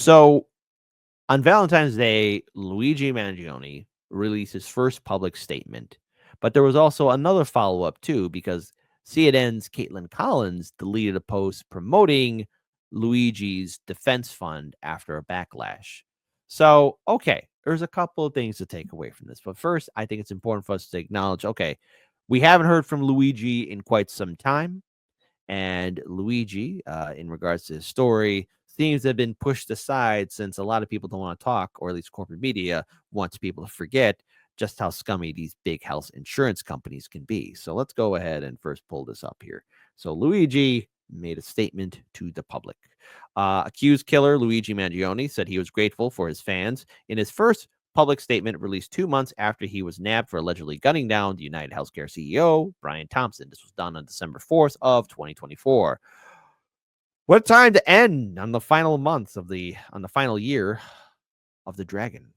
So on Valentine's Day, Luigi Mangione released his first public statement, but there was also another follow up too because CNN's Kaitlan Collins deleted a post promoting Luigi's defense fund after a backlash. So, okay, there's a couple of things to take away from this. But first, I think it's important for us to acknowledge okay, we haven't heard from Luigi in quite some time. And Luigi, in regards to his story, seems to have been pushed aside since a lot of people don't want to talk, or at least corporate media wants people to forget just how scummy these big health insurance companies can be. So let's go ahead and first pull this up here. So Luigi made a statement to the public. Accused killer Luigi Mangione said he was grateful for his fans in his first public statement released 2 months after he was nabbed for allegedly gunning down the United Healthcare CEO, Brian Thompson. This was done on December 4th of 2024. What time to end on the final months of the final year of the dragon.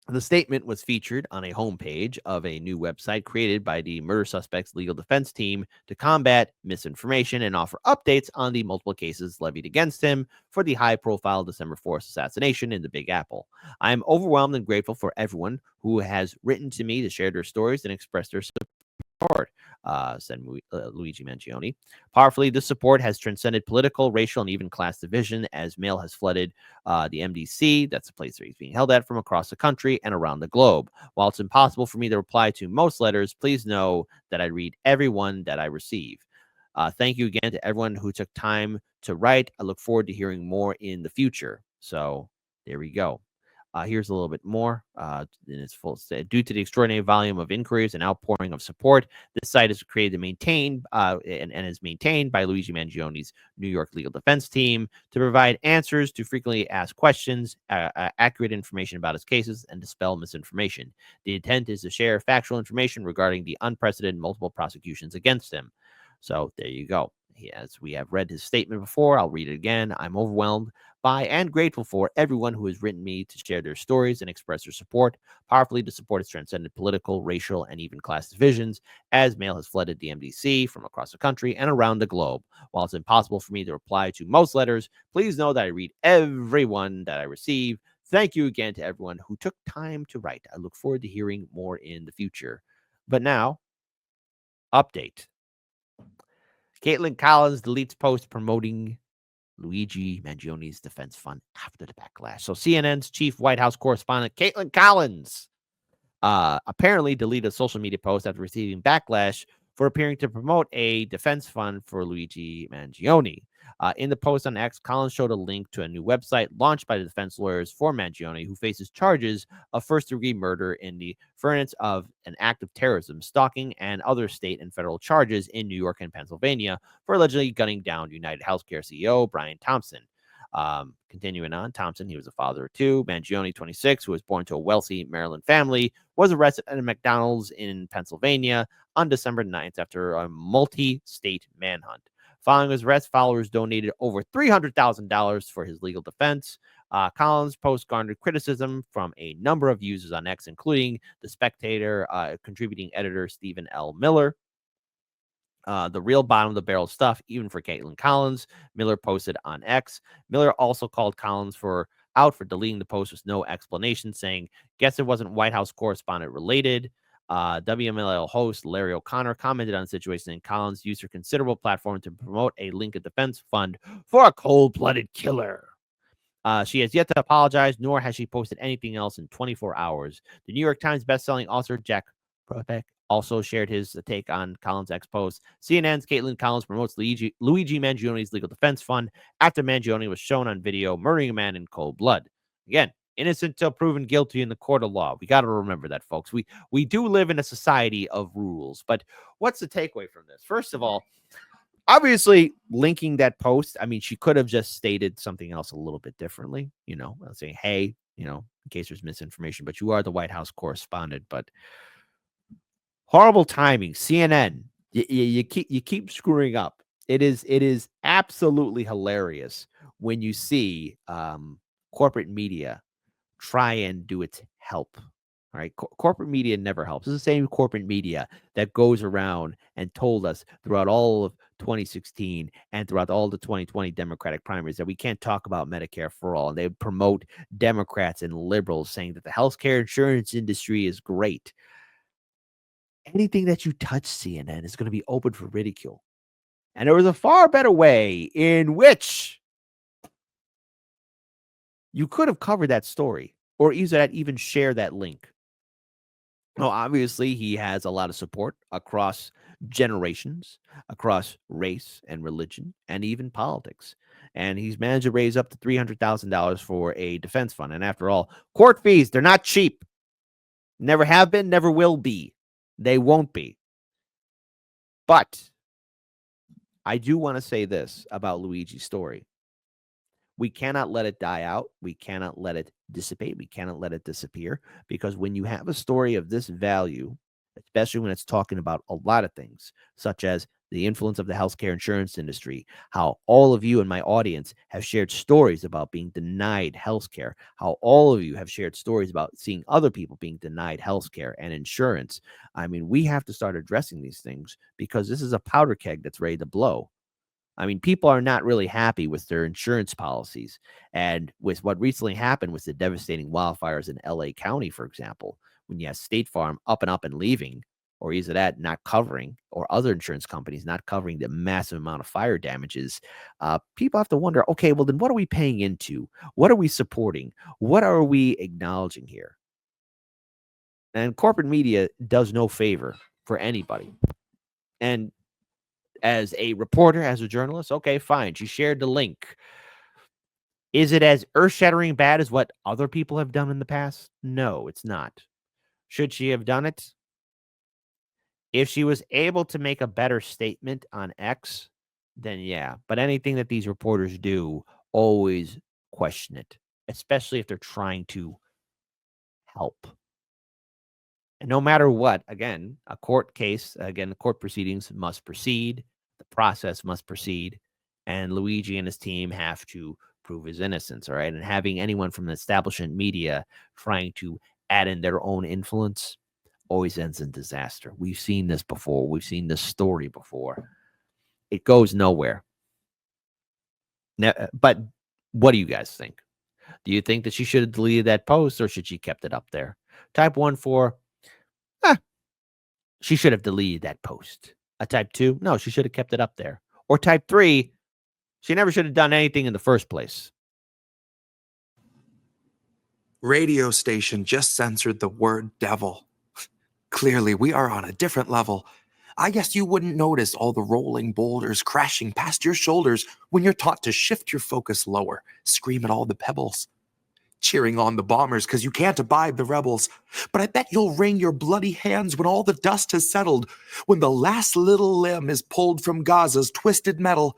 The statement was featured on a homepage of a new website created by the murder suspect's legal defense team to combat misinformation and offer updates on the multiple cases levied against him for the high-profile December 4th assassination in the Big Apple. I am overwhelmed and grateful for everyone who has written to me to share their stories and express their support, said Luigi Mangione. Powerfully, this support has transcended political, racial, and even class division as mail has flooded the MDC, that's the place where he's being held at, from across the country and around the globe. While it's impossible for me to reply to most letters, please know that I read every one that I receive. Thank you again to everyone who took time to write. I look forward to hearing more in the future. So there we go. Here's a little bit more in its full state. Due to the extraordinary volume of inquiries and outpouring of support, this site is created and maintained and is maintained by Luigi Mangione's New York legal defense team to provide answers to frequently asked questions, accurate information about his cases, and dispel misinformation. The intent is to share factual information regarding the unprecedented multiple prosecutions against him. So there you go. As we have read his statement before, I'll read it again. I'm overwhelmed by and grateful for everyone who has written me to share their stories and express their support. Powerfully, the support has transcended political, racial, and even class divisions as mail has flooded the MDC from across the country and around the globe. While it's impossible for me to reply to most letters, please know that I read every one that I receive. Thank you again to everyone who took time to write. I look forward to hearing more in the future. But now, update. Kaitlan Collins deletes post promoting Luigi Mangione's defense fund after the backlash. So CNN's chief White House correspondent, Kaitlan Collins, apparently deleted a social media post after receiving backlash for appearing to promote a defense fund for Luigi Mangione. In the post on X, Collins showed a link to a new website launched by the defense lawyers for Mangione, who faces charges of first-degree murder in the furtherance of an act of terrorism, stalking, and other state and federal charges in New York and Pennsylvania for allegedly gunning down United Healthcare CEO Brian Thompson. Continuing on, Thompson, he was a father of two. Mangione, 26, who was born to a wealthy Maryland family, was arrested at a McDonald's in Pennsylvania on December 9th after a multi-state manhunt. Following his arrest, followers donated over $300,000 for his legal defense. Collins' post garnered criticism from a number of users on X, including The Spectator contributing editor Stephen L. Miller. The real bottom of the barrel stuff, even for Kaitlan Collins, Miller posted on X. Miller also called Collins out for deleting the post with no explanation, saying, guess it wasn't White House correspondent related. WMLL host Larry O'Connor commented on the situation, and Collins used her considerable platform to promote a Lincoln Defense Fund for a cold-blooded killer. She has yet to apologize, nor has she posted anything else in 24 hours. The New York Times bestselling author Jack Probeck also shared his take on Collins' X post. CNN's Kaitlan Collins promotes Luigi Mangione's legal defense fund after Mangione was shown on video murdering a man in cold blood. Again, innocent till proven guilty in the court of law. We got to remember that, folks. We do live in a society of rules. But what's the takeaway from this? First of all, obviously linking that post, I mean, she could have just stated something else a little bit differently, saying, hey, in case there's misinformation, but you are the White House correspondent. But horrible timing. CNN, you keep screwing up. It is absolutely hilarious when you see corporate media try and do its help. All right. Corporate media never helps. It's the same corporate media that goes around and told us throughout all of 2016 and throughout all the 2020 Democratic primaries that we can't talk about Medicare for all. And they promote Democrats and liberals saying that the healthcare insurance industry is great. Anything that you touch, CNN, is going to be open for ridicule. And there was a far better way in which you could have covered that story or even share that link. Well, obviously, he has a lot of support across generations, across race and religion, and even politics. And he's managed to raise up to $300,000 for a defense fund. And after all, court fees, they're not cheap. Never have been, never will be. They won't be. But I do want to say this about Luigi's story. We cannot let it die out. We cannot let it dissipate. We cannot let it disappear, because when you have a story of this value, especially when it's talking about a lot of things, such as the influence of the healthcare insurance industry, how all of you in my audience have shared stories about being denied healthcare, how all of you have shared stories about seeing other people being denied healthcare and insurance. I mean, we have to start addressing these things because this is a powder keg that's ready to blow. I mean, people are not really happy with their insurance policies. And with what recently happened with the devastating wildfires in LA County, for example, when you have State Farm up and leaving, or either that not covering, or other insurance companies not covering the massive amount of fire damages, people have to wonder, okay, well, then what are we paying into? What are we supporting? What are we acknowledging here? And corporate media does no favor for anybody. And as a reporter, as a journalist, okay, fine. She shared the link. Is it as earth-shattering bad as what other people have done in the past? No, it's not. Should she have done it? If she was able to make a better statement on X, then yeah. But anything that these reporters do, always question it, especially if they're trying to help. And no matter what, again, a court case, again, the court proceedings must proceed. The process must proceed. And Luigi and his team have to prove his innocence, all right? And having anyone from the establishment media trying to add in their own influence always ends in disaster. We've seen this before. We've seen this story before. It goes nowhere. Now, but what do you guys think? Do you think that she should have deleted that post, or should she kept it up there? Type 1 for she should have deleted that post. A type 2, no, she should have kept it up there. Or type 3, she never should have done anything in the first place. Radio station just censored the word devil. Clearly, we are on a different level. I guess you wouldn't notice all the rolling boulders crashing past your shoulders when you're taught to shift your focus lower, scream at all the pebbles. Cheering on the bombers because you can't abide the rebels. But I bet you'll wring your bloody hands when all the dust has settled, when the last little limb is pulled from Gaza's twisted metal.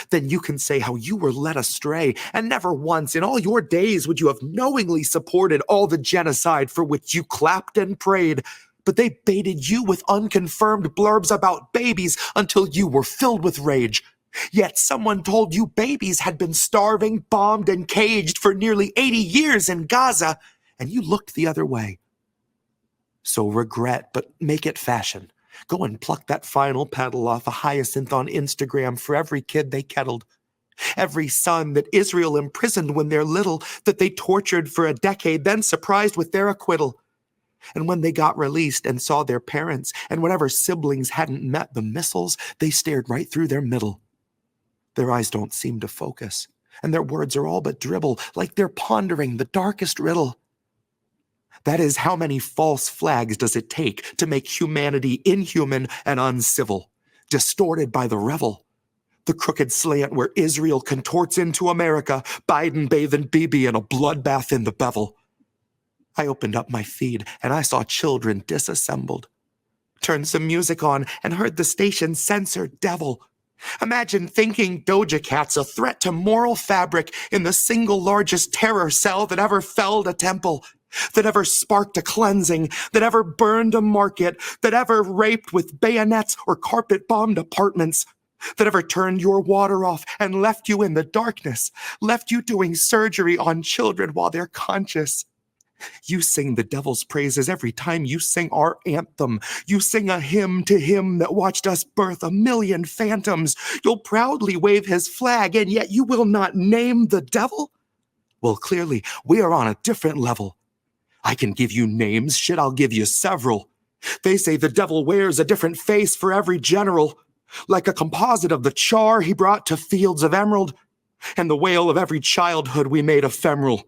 Then you can say how you were led astray, and never once in all your days would you have knowingly supported all the genocide for which you clapped and prayed. But they baited you with unconfirmed blurbs about babies until you were filled with rage. Yet someone told you babies had been starving, bombed, and caged for nearly 80 years in Gaza, and you looked the other way. So regret, but make it fashion. Go and pluck that final petal off a hyacinth on Instagram for every kid they kettled. Every son that Israel imprisoned when they're little, that they tortured for a decade, then surprised with their acquittal. And when they got released and saw their parents, and whatever siblings hadn't met the missiles, they stared right through their middle. Their eyes don't seem to focus, and their words are all but dribble, like they're pondering the darkest riddle. That is, how many false flags does it take to make humanity inhuman and uncivil, distorted by the revel? The crooked slant where Israel contorts into America, Biden bathing Bibi in a bloodbath in the bevel. I opened up my feed, and I saw children disassembled. Turned some music on, and heard the station censor devil. Imagine thinking Doja Cat's a threat to moral fabric in the single largest terror cell that ever felled a temple, that ever sparked a cleansing, that ever burned a market, that ever raped with bayonets or carpet-bombed apartments, that ever turned your water off and left you in the darkness, left you doing surgery on children while they're conscious. You sing the devil's praises every time you sing our anthem. You sing a hymn to him that watched us birth 1,000,000 phantoms. You'll proudly wave his flag, and yet you will not name the devil? Well, clearly, we are on a different level. I can give you names, shit, I'll give you several. They say the devil wears a different face for every general, like a composite of the char he brought to fields of emerald, and the wail of every childhood we made ephemeral.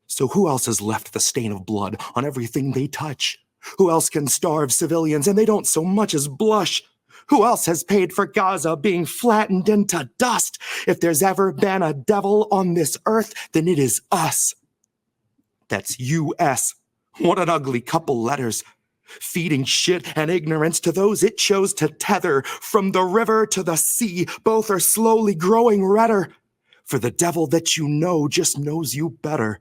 So who else has left the stain of blood on everything they touch? Who else can starve civilians and they don't so much as blush? Who else has paid for Gaza being flattened into dust? If there's ever been a devil on this earth, then it is us. That's U.S. What an ugly couple letters. Feeding shit and ignorance to those it chose to tether. From the river to the sea, both are slowly growing redder. For the devil that you know just knows you better.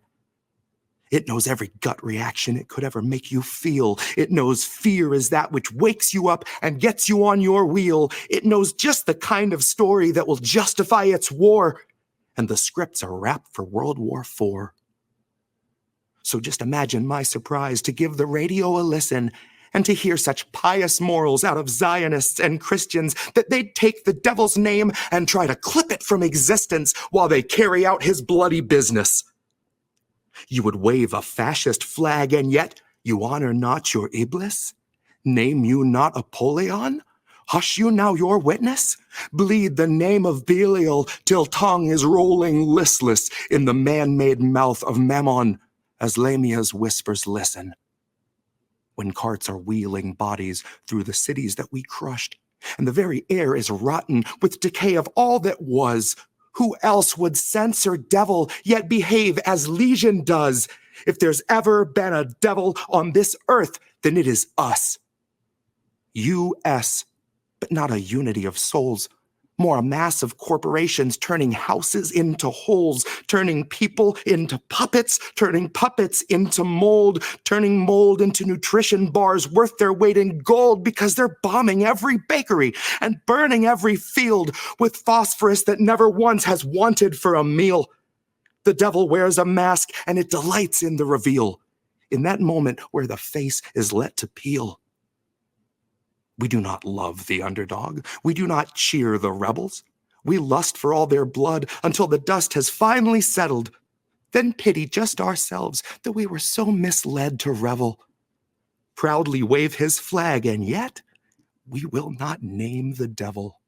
It knows every gut reaction it could ever make you feel. It knows fear is that which wakes you up and gets you on your wheel. It knows just the kind of story that will justify its war. And the scripts are wrapped for World War IV. So just imagine my surprise to give the radio a listen and to hear such pious morals out of Zionists and Christians that they'd take the devil's name and try to clip it from existence while they carry out his bloody business. You would wave a fascist flag, and yet you honor not your Iblis? Name you not Apollyon? Hush you now your witness? Bleed the name of Belial till tongue is rolling listless in the man-made mouth of Mammon, as Lamia's whispers listen. When carts are wheeling bodies through the cities that we crushed, and the very air is rotten with decay of all that was, who else would censor devil yet behave as Legion does? If there's ever been a devil on this earth, then it is us. U.S., but not a unity of souls. More a mass of corporations turning houses into holes, turning people into puppets, turning puppets into mold, turning mold into nutrition bars worth their weight in gold because they're bombing every bakery and burning every field with phosphorus that never once has wanted for a meal. The devil wears a mask and it delights in the reveal, in that moment where the face is let to peel. We do not love the underdog. We do not cheer the rebels. We lust for all their blood until the dust has finally settled. Then pity just ourselves that we were so misled to revel. Proudly wave his flag, and yet we will not name the devil.